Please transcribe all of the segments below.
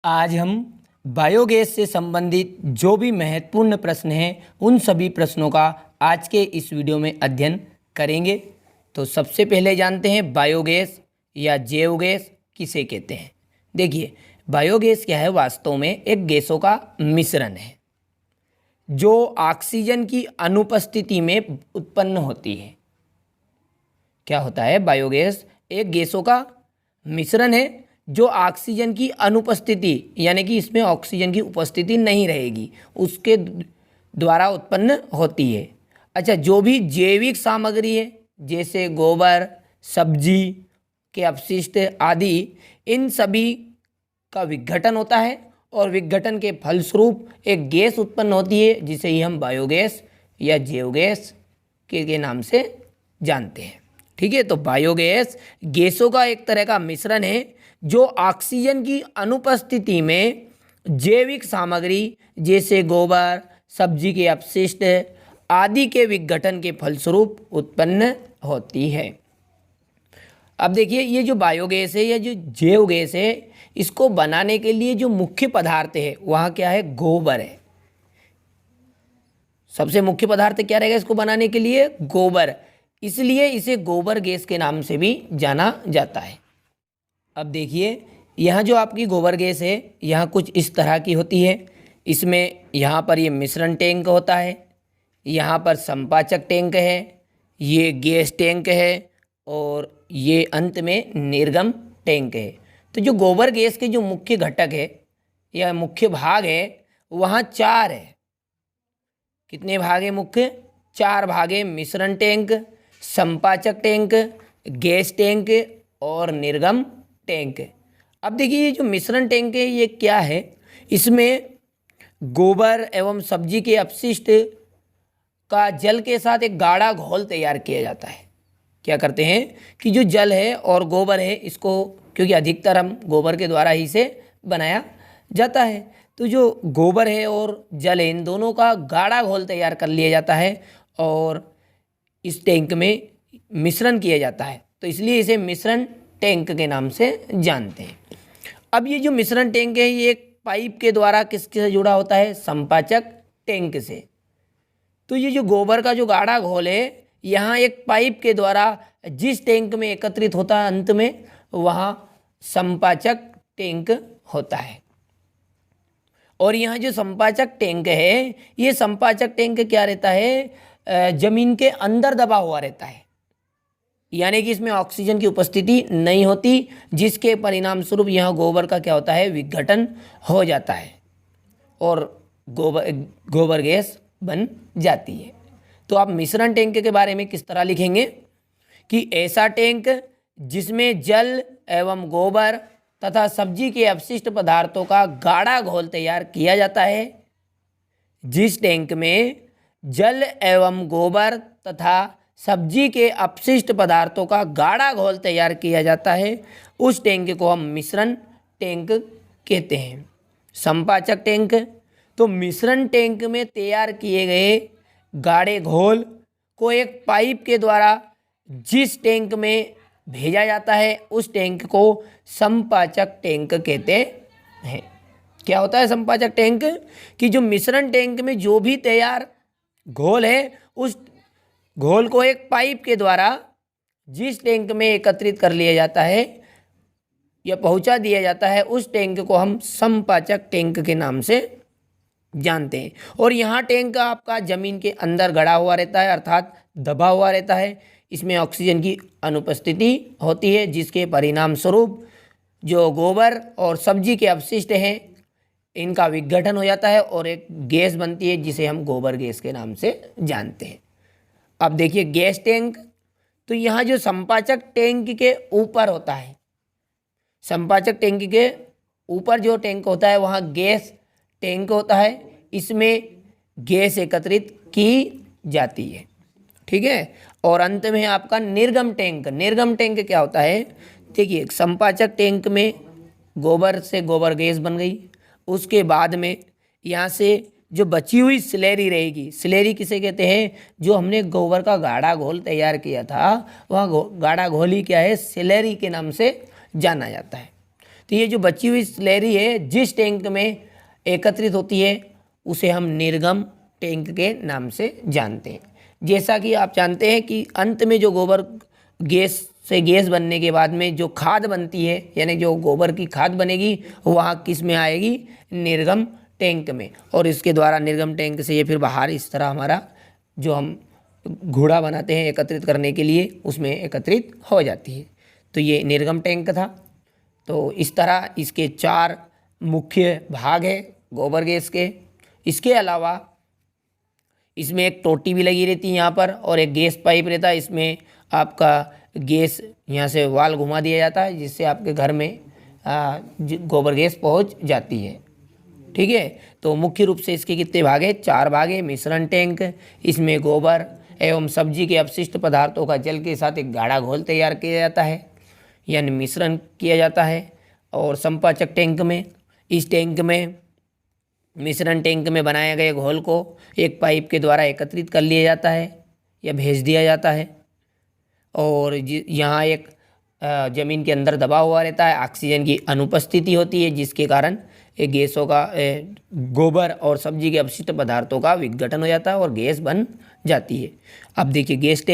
आज हम बायोगैस से संबंधित जो भी महत्वपूर्ण प्रश्न हैं उन सभी प्रश्नों का आज के इस वीडियो में अध्ययन करेंगे। तो सबसे पहले जानते हैं बायोगैस या जैव गैस किसे कहते हैं। देखिए, बायोगैस क्या है, वास्तव में एक गैसों का मिश्रण है जो ऑक्सीजन की अनुपस्थिति में उत्पन्न होती है। क्या होता है, बायोगैस एक गैसों का मिश्रण है जो ऑक्सीजन की अनुपस्थिति यानी कि इसमें ऑक्सीजन की उपस्थिति नहीं रहेगी उसके द्वारा उत्पन्न होती है। अच्छा, जो भी जैविक सामग्री है जैसे गोबर, सब्जी के अपशिष्ट आदि, इन सभी का विघटन होता है और विघटन के फलस्वरूप एक गैस उत्पन्न होती है जिसे ही हम बायोगैस या जैव गैस के नाम से जानते हैं। ठीक है, तो बायोगैस गैसों का एक तरह का मिश्रण है जो ऑक्सीजन की अनुपस्थिति में जैविक सामग्री जैसे गोबर, सब्जी के अपशिष्ट आदि के विघटन के फलस्वरूप उत्पन्न होती है। अब देखिए, ये जो बायोगैस है या जो जैव गैस है, इसको बनाने के लिए जो मुख्य पदार्थ है वह क्या है, गोबर है। सबसे मुख्य पदार्थ क्या रहेगा इसको बनाने के लिए, गोबर। इसलिए इसे गोबर गैस के नाम से भी जाना जाता है। अब देखिए, यहाँ जो आपकी गोबर गैस है यहाँ कुछ इस तरह की होती है। इसमें यहाँ पर ये मिश्रण टैंक होता है, यहाँ पर संपाचक टैंक है, ये गैस टैंक है और ये अंत में निर्गम टैंक है। तो जो गोबर गैस के जो मुख्य घटक है या मुख्य भाग है वहाँ चार है। कितने भाग है मुख्य? चार भाग है, मिश्रण टैंक, संपाचक टैंक, गैस टैंक और निर्गम टैंक। अब देखिए, ये जो मिश्रण टैंक है ये क्या है, इसमें गोबर एवं सब्जी के अपशिष्ट का जल के साथ एक गाढ़ा घोल तैयार किया जाता है। क्या करते हैं कि जो जल है और गोबर है इसको, क्योंकि अधिकतर हम गोबर के द्वारा ही से बनाया जाता है, तो जो गोबर है और जल है इन दोनों का गाढ़ा घोल तैयार कर लिया जाता है और इस टैंक में मिश्रण किया जाता है। तो इसलिए इसे मिश्रण टैंक के नाम से जानते हैं। अब ये जो मिश्रण टैंक है ये एक पाइप के द्वारा किससे जुड़ा होता है, संपाचक टैंक से। तो ये जो गोबर का जो गाढ़ा घोल है यहाँ एक पाइप के द्वारा जिस टैंक में एकत्रित होता है अंत में वहाँ संपाचक टैंक होता है। और यहाँ जो संपाचक टैंक है ये संपाचक टैंक क्या रहता है, जमीन के अंदर दबा हुआ रहता है, यानी कि इसमें ऑक्सीजन की उपस्थिति नहीं होती, जिसके परिणाम स्वरूप यहाँ गोबर का क्या होता है, विघटन हो जाता है और गोबर गैस बन जाती है। तो आप मिश्रण टैंक के बारे में किस तरह लिखेंगे कि ऐसा टैंक जिसमें जल एवं गोबर तथा सब्जी के अपशिष्ट पदार्थों का गाढ़ा घोल तैयार किया जाता है। जिस टैंक में जल एवं गोबर तथा सब्जी के अपशिष्ट पदार्थों का गाढ़ा घोल तैयार किया जाता है उस टैंक को हम मिश्रण टैंक कहते हैं। संपाचक टैंक, तो मिश्रण टैंक में तैयार किए गए गाढ़े घोल को एक पाइप के द्वारा जिस टैंक में भेजा जाता है उस टैंक को संपाचक टैंक कहते हैं। क्या होता है संपाचक टैंक, कि जो मिश्रण टैंक में जो भी तैयार घोल है उस घोल को एक पाइप के द्वारा जिस टैंक में एकत्रित कर लिया जाता है या पहुंचा दिया जाता है उस टैंक को हम संपाचक टैंक के नाम से जानते हैं। और यहाँ टैंक आपका जमीन के अंदर गड़ा हुआ रहता है, अर्थात दबा हुआ रहता है। इसमें ऑक्सीजन की अनुपस्थिति होती है जिसके परिणाम स्वरूप जो गोबर और सब्जी के अपशिष्ट हैं इनका विघटन हो जाता है और एक गैस बनती है जिसे हम गोबर गैस के नाम से जानते हैं। अब देखिए गैस टैंक, तो यहाँ जो संपाचक टैंक के ऊपर होता है, संपाचक टैंक के ऊपर जो टैंक होता है वहाँ गैस टैंक होता है, इसमें गैस एकत्रित की जाती है। ठीक है, और अंत में आपका निर्गम टैंक। निर्गम टैंक क्या होता है, देखिए संपाचक टैंक में गोबर से गोबर गैस बन गई, उसके बाद में यहाँ से जो बची हुई स्लैरी रहेगी, स्लैरी किसे कहते हैं, जो हमने गोबर का गाढ़ा घोल तैयार किया था वह गाढ़ा घोल ही क्या है, स्लैरी के नाम से जाना जाता है। तो ये जो बची हुई स्लैरी है जिस टैंक में एकत्रित होती है उसे हम निर्गम टैंक के नाम से जानते हैं। जैसा कि आप जानते हैं कि अंत में जो गोबर गैस से गैस बनने के बाद में जो खाद बनती है, यानी जो गोबर की खाद बनेगी, वहाँ किस में आएगी? निर्गम टैंक में। और इसके द्वारा निर्गम टैंक से ये फिर बाहर इस तरह हमारा जो हम घूड़ा बनाते हैं एकत्रित करने के लिए, उसमें एकत्रित हो जाती है। तो ये निर्गम टैंक था। तो इस तरह इसके 4 मुख्य भाग है गोबर गैस के। इसके अलावा इसमें एक टोटी भी लगी रहती है यहाँ पर, और एक गैस पाइप रहता है। इसमें आपका गैस यहाँ से वाल घुमा दिया जाता है जिससे आपके घर में गोबर गैस पहुँच जाती है। ठीक है, तो मुख्य रूप से इसके कितने भाग हैं? 4 भाग हैं। मिश्रण टैंक, इसमें गोबर एवं सब्जी के अपशिष्ट पदार्थों का जल के साथ एक गाढ़ा घोल तैयार किया जाता है, यानी मिश्रण किया जाता है। और संपाचक टैंक में, इस टैंक में मिश्रण टैंक में बनाए गए घोल को एक पाइप के द्वारा एकत्रित कर लिया जाता है या भेज दिया जाता है। और यहाँ एक ज़मीन के अंदर दबा हुआ रहता है, ऑक्सीजन की अनुपस्थिति होती है जिसके कारण एक गैसों का गोबर और सब्जी के अपशिष्ट पदार्थों का विघटन हो जाता है और गैस बन जाती है। अब देखिए गैस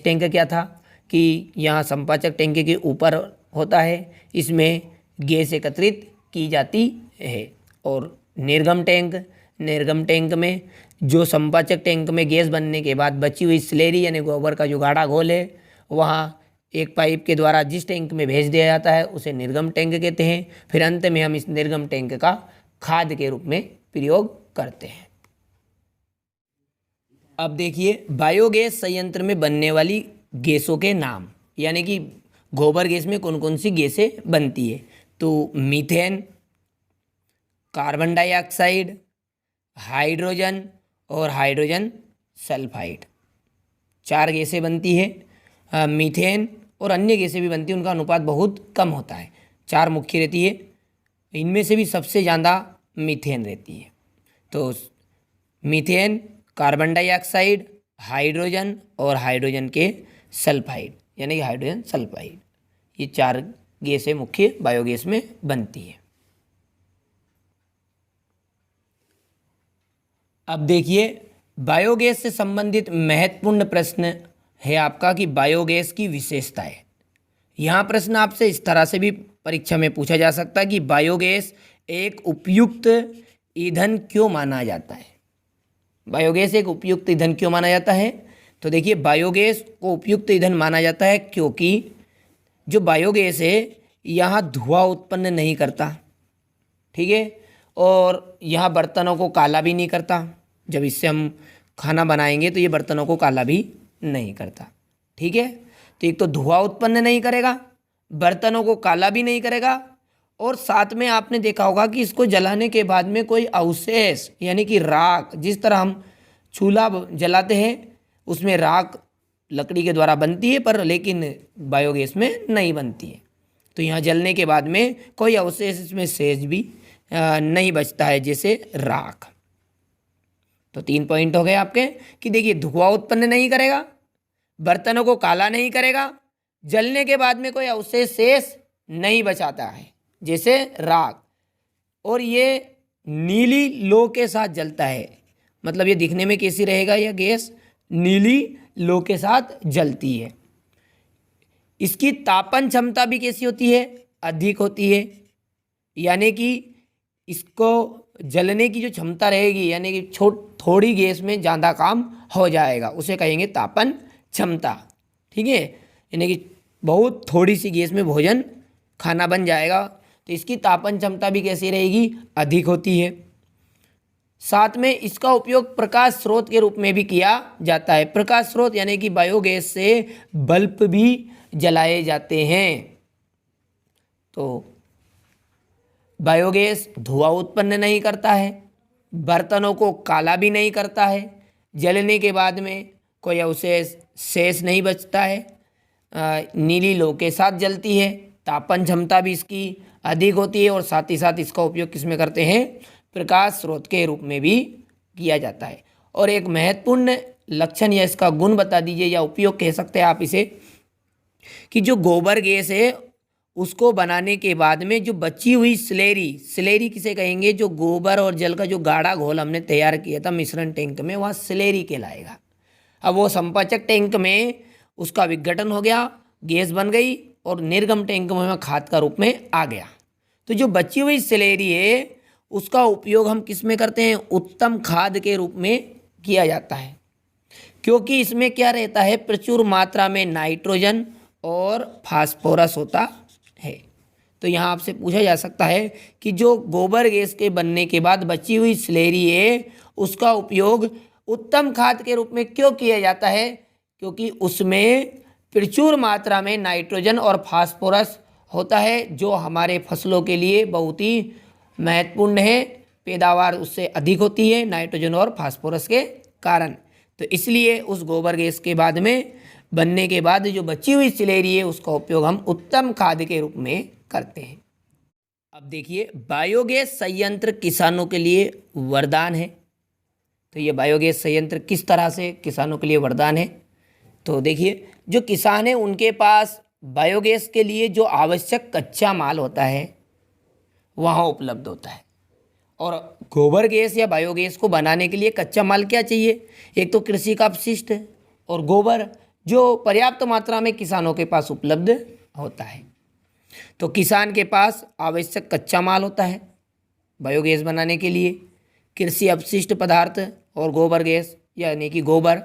टैंक क्या था कि यहाँ संपाचक टैंक के ऊपर होता है, इसमें गैस एकत्रित की जाती है। और निर्गम टैंक में जो संपाचक टैंक में गैस बनने के बाद बची हुई स्लैरी यानी गोबर का जो गाढ़ा घोल है, वहाँ एक पाइप के द्वारा जिस टैंक में भेज दिया जाता है उसे निर्गम टैंक कहते हैं। फिर अंत में हम इस निर्गम टैंक का खाद के रूप में प्रयोग करते हैं। अब देखिए बायोगैस संयंत्र में बनने वाली गैसों के नाम, यानी कि गोबर गैस में कौन कौन सी गैसें बनती है। तो मीथेन, कार्बन डाइऑक्साइड, हाइड्रोजन और हाइड्रोजन सल्फाइड, 4 गैसें बनती है। मीथेन और अन्य गैसें भी बनती हैं, उनका अनुपात बहुत कम होता है, 4 मुख्य रहती है। इनमें से भी सबसे ज़्यादा मीथेन रहती है। तो मीथेन, कार्बन डाइऑक्साइड, हाइड्रोजन और हाइड्रोजन के सल्फाइड यानी कि हाइड्रोजन सल्फाइड, ये 4 गैसें मुख्य बायोगैस में बनती है। अब देखिए बायोगैस से संबंधित महत्वपूर्ण प्रश्न है आपका कि बायोगैस की विशेषताएं। यहाँ प्रश्न आपसे इस तरह से भी परीक्षा में पूछा जा सकता है कि बायोगैस एक उपयुक्त ईंधन क्यों माना जाता है। बायोगैस एक उपयुक्त ईंधन क्यों माना जाता है? तो देखिए बायोगैस को उपयुक्त ईंधन माना जाता है क्योंकि जो बायोगैस है यहाँ धुआं उत्पन्न नहीं करता, ठीक है, और यहाँ बर्तनों को काला भी नहीं करता। जब इससे हम खाना बनाएंगे तो ये बर्तनों को काला भी नहीं करता, ठीक है। तो एक तो धुआं उत्पन्न नहीं करेगा, बर्तनों को काला भी नहीं करेगा, और साथ में आपने देखा होगा कि इसको जलाने के बाद में कोई अवशेष यानी कि राख, जिस तरह हम चूल्हा जलाते हैं उसमें राख लकड़ी के द्वारा बनती है पर लेकिन बायोगैस में नहीं बनती है। तो यहाँ जलने के बाद में कोई अवशेष इसमें शेष भी नहीं बचता है, जैसे राख। तो 3 पॉइंट हो गए आपके कि देखिए धुआं उत्पन्न नहीं करेगा, बर्तनों को काला नहीं करेगा, जलने के बाद में कोई अवशेष शेष नहीं बचाता है जैसे राख, और ये नीली लो के साथ जलता है। मतलब ये दिखने में कैसी रहेगा, यह गैस नीली लो के साथ जलती है। इसकी तापन क्षमता भी कैसी होती है? अधिक होती है, यानी कि इसको जलने की जो क्षमता रहेगी यानी कि थोड़ी गैस में ज़्यादा काम हो जाएगा, उसे कहेंगे तापन क्षमता, ठीक है। यानी कि बहुत थोड़ी सी गैस में भोजन खाना बन जाएगा, तो इसकी तापन क्षमता भी कैसी रहेगी? अधिक होती है। साथ में इसका उपयोग प्रकाश स्रोत के रूप में भी किया जाता है। प्रकाश स्रोत यानी कि बायोगैस से बल्ब भी जलाए जाते हैं। तो बायोगैस धुआं उत्पन्न नहीं करता है, बर्तनों को काला भी नहीं करता है, जलने के बाद में कोई अवशेष शेष नहीं बचता है, नीली लो के साथ जलती है, तापन क्षमता भी इसकी अधिक होती है, और साथ ही साथ इसका उपयोग किस में करते हैं? प्रकाश स्रोत के रूप में भी किया जाता है। और एक महत्वपूर्ण लक्षण या इसका गुण बता दीजिए, या उपयोग कह सकते हैं आप इसे, कि जो गोबर गैस है उसको बनाने के बाद में जो बची हुई स्लेरी किसे कहेंगे, जो गोबर और जल का जो गाढ़ा घोल हमने तैयार किया था मिश्रण टैंक में, वहाँ स्लेरी कहलाएगा। अब वो संपाचक टैंक में उसका विघटन हो गया, गैस बन गई और निर्गम टैंक में खाद का रूप में आ गया। तो जो बची हुई स्लेरी है उसका उपयोग हम किस में करते हैं, उत्तम खाद के रूप में किया जाता है, क्योंकि इसमें क्या रहता है, प्रचुर मात्रा में नाइट्रोजन और फास्फोरस होता है। तो यहाँ आपसे पूछा जा सकता है कि जो गोबर गैस के बनने के बाद बची हुई स्लेरी है उसका उपयोग उत्तम खाद के रूप में क्यों किया जाता है, क्योंकि उसमें प्रचुर मात्रा में नाइट्रोजन और फास्फोरस होता है जो हमारे फसलों के लिए बहुत ही महत्वपूर्ण है, पैदावार उससे अधिक होती है नाइट्रोजन और फास्फोरस के कारण। तो इसलिए उस गोबर गैस के बाद में बनने के बाद जो बची हुई स्लेरी है उसका उपयोग हम उत्तम खाद के रूप में करते हैं। अब देखिए, बायोगैस संयंत्र किसानों के लिए वरदान है। तो ये बायोगैस संयंत्र किस तरह से किसानों के लिए वरदान है, तो देखिए, जो किसान हैं उनके पास बायोगैस के लिए जो आवश्यक कच्चा माल होता है वहाँ उपलब्ध होता है। और गोबर गैस या बायोगैस को बनाने के लिए कच्चा माल क्या चाहिए, एक तो कृषि का अपशिष्ट और गोबर जो पर्याप्त मात्रा में किसानों के पास उपलब्ध होता है। तो किसान के पास आवश्यक कच्चा माल होता है बायोगैस बनाने के लिए, कृषि अपशिष्ट पदार्थ और गोबर गैस यानी कि गोबर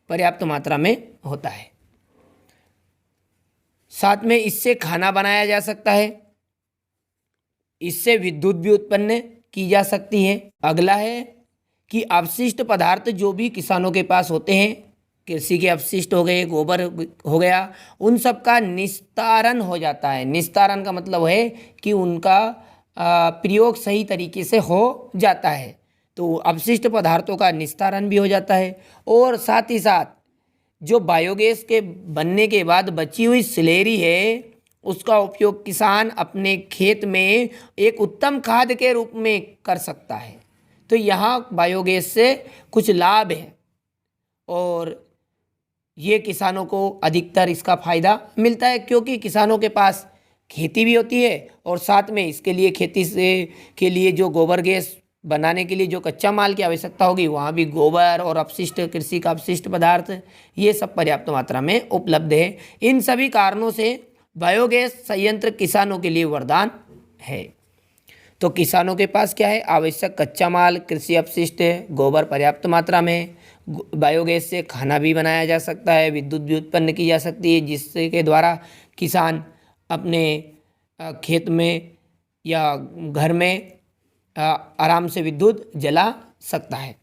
पर्याप्त मात्रा में होता है। साथ में इससे खाना बनाया जा सकता है, इससे विद्युत भी उत्पन्न की जा सकती है। अगला है कि अपशिष्ट पदार्थ जो भी किसानों के पास होते हैं, कृषि के अपशिष्ट हो गए, गोबर हो गया, उन सब का निस्तारण हो जाता है। निस्तारण का मतलब है कि उनका प्रयोग सही तरीके से हो जाता है। तो अपशिष्ट पदार्थों का निस्तारण भी हो जाता है और साथ ही साथ जो बायोगैस के बनने के बाद बची हुई स्लेरी है उसका उपयोग किसान अपने खेत में एक उत्तम खाद के रूप में कर सकता है। तो यहाँ बायोगैस से कुछ लाभ है और ये किसानों को अधिकतर इसका फ़ायदा मिलता है, क्योंकि किसानों के पास खेती भी होती है और साथ में इसके लिए खेती से के लिए जो गोबर गैस बनाने के लिए जो कच्चा माल की आवश्यकता होगी वहाँ भी गोबर और अपशिष्ट कृषि का अपशिष्ट पदार्थ ये सब पर्याप्त मात्रा में उपलब्ध है। इन सभी कारणों से बायोगैस संयंत्र किसानों के लिए वरदान है। तो किसानों के पास क्या है, आवश्यक कच्चा माल, कृषि अपशिष्ट, गोबर पर्याप्त मात्रा में, बायोगैस से खाना भी बनाया जा सकता है, विद्युत भी उत्पन्न की जा सकती है जिससे के द्वारा किसान अपने खेत में या घर में आराम से विद्युत जला सकता है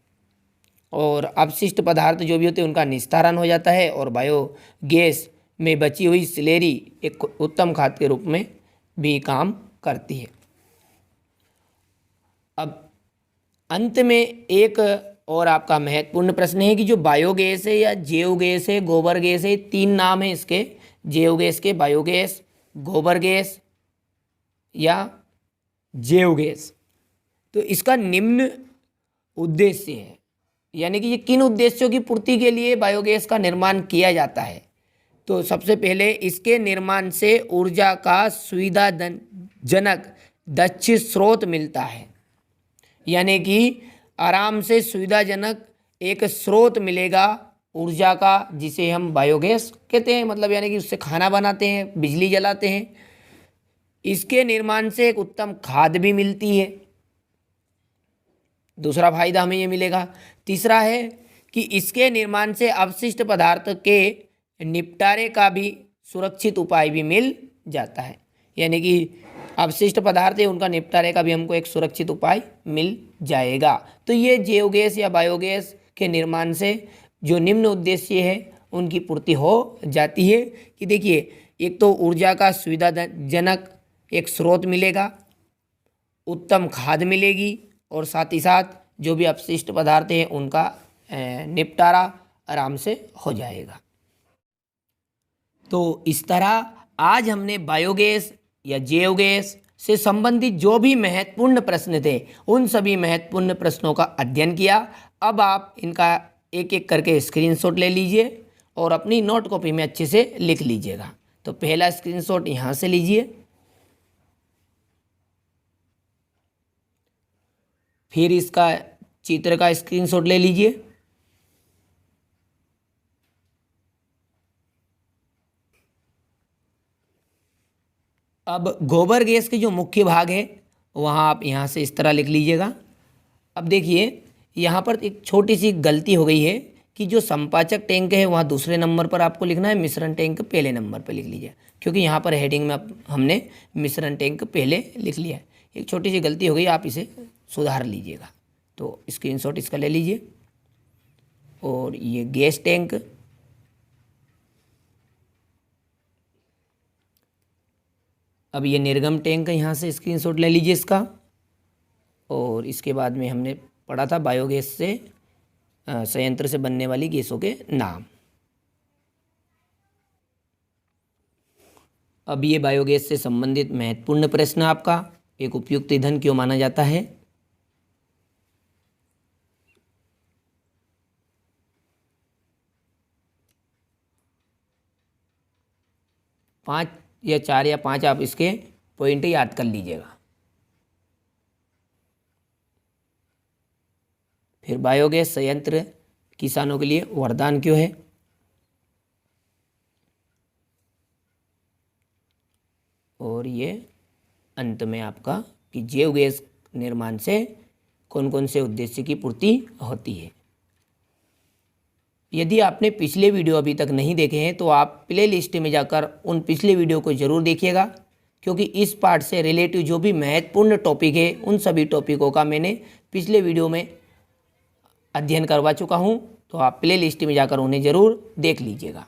और अपशिष्ट पदार्थ जो भी होते हैं उनका निस्तारण हो जाता है और बायोगैस में बची हुई स्लेरी एक उत्तम खाद के रूप में भी काम करती है। अब अंत में एक और आपका महत्वपूर्ण प्रश्न है कि जो बायोगैस है या जैव गैस है, गोबर गैस है, तीन नाम है इसके जैव गैस के, बायोगैस, गोबर गैस या जैव गैस। तो इसका निम्न उद्देश्य है, यानी कि ये किन उद्देश्यों की पूर्ति के लिए बायोगैस का निर्माण किया जाता है। तो सबसे पहले इसके निर्माण से ऊर्जा का सुविधाजनक दक्ष स्रोत मिलता है, यानी कि आराम से सुविधाजनक एक स्रोत मिलेगा ऊर्जा का, जिसे हम बायोगैस कहते हैं, मतलब यानी कि उससे खाना बनाते हैं, बिजली जलाते हैं। इसके निर्माण से एक उत्तम खाद भी मिलती है, दूसरा फायदा हमें ये मिलेगा। तीसरा है कि इसके निर्माण से अपशिष्ट पदार्थ के निपटारे का भी सुरक्षित उपाय भी मिल जाता है, यानी कि अपशिष्ट पदार्थ है उनका निपटारे का भी हमको एक सुरक्षित उपाय मिल जाएगा। तो ये जैव गैस या बायोगैस के निर्माण से जो निम्न उद्देश्य है उनकी पूर्ति हो जाती है कि देखिए, एक तो ऊर्जा का सुविधाजनक एक स्रोत मिलेगा, उत्तम खाद मिलेगी और साथ ही साथ जो भी अपशिष्ट पदार्थ हैं उनका निपटारा आराम से हो जाएगा। तो इस तरह आज हमने बायोगैस या जैव गैस से संबंधित जो भी महत्वपूर्ण प्रश्न थे उन सभी महत्वपूर्ण प्रश्नों का अध्ययन किया। अब आप इनका एक एक करके स्क्रीनशॉट ले लीजिए और अपनी नोट कॉपी में अच्छे से लिख लीजिएगा। तो पहला स्क्रीनशॉट यहाँ से लीजिए, फिर इसका चित्र का स्क्रीनशॉट ले लीजिए, अब गोबर गैस के जो मुख्य भाग है वहाँ आप यहाँ से इस तरह लिख लीजिएगा। अब देखिए यहाँ पर एक छोटी सी गलती हो गई है कि जो संपाचक टैंक है वहाँ दूसरे नंबर पर आपको लिखना है, मिश्रण टैंक पहले नंबर पर लिख लीजिए, क्योंकि यहाँ पर हेडिंग में हमने मिश्रण टैंक पहले लिख लिया है। एक छोटी सी गलती हो गई, आप इसे सुधार लीजिएगा। तो स्क्रीनशॉट इसका ले लीजिए, और ये गैस टैंक, अब ये निर्गम टैंक यहाँ से स्क्रीनशॉट ले लीजिए इसका। और इसके बाद में हमने पढ़ा था बायोगैस से संयंत्र से बनने वाली गैसों के नाम। अब ये बायोगैस से संबंधित महत्वपूर्ण प्रश्न आपका, एक उपयुक्त ईंधन क्यों माना जाता है? 5 या 4 या 5 आप इसके पॉइंट याद कर लीजिएगा। फिर बायोगैस संयंत्र किसानों के लिए वरदान क्यों है? और ये अंत में आपका कि जैव गैस निर्माण से कौन कौन से उद्देश्य की पूर्ति होती है। यदि आपने पिछले वीडियो अभी तक नहीं देखे हैं तो आप प्ले लिस्ट में जाकर उन पिछले वीडियो को ज़रूर देखिएगा, क्योंकि इस पार्ट से रिलेटिव जो भी महत्वपूर्ण टॉपिक है उन सभी टॉपिकों का मैंने पिछले वीडियो में अध्ययन करवा चुका हूं। तो आप प्ले लिस्ट में जाकर उन्हें ज़रूर देख लीजिएगा।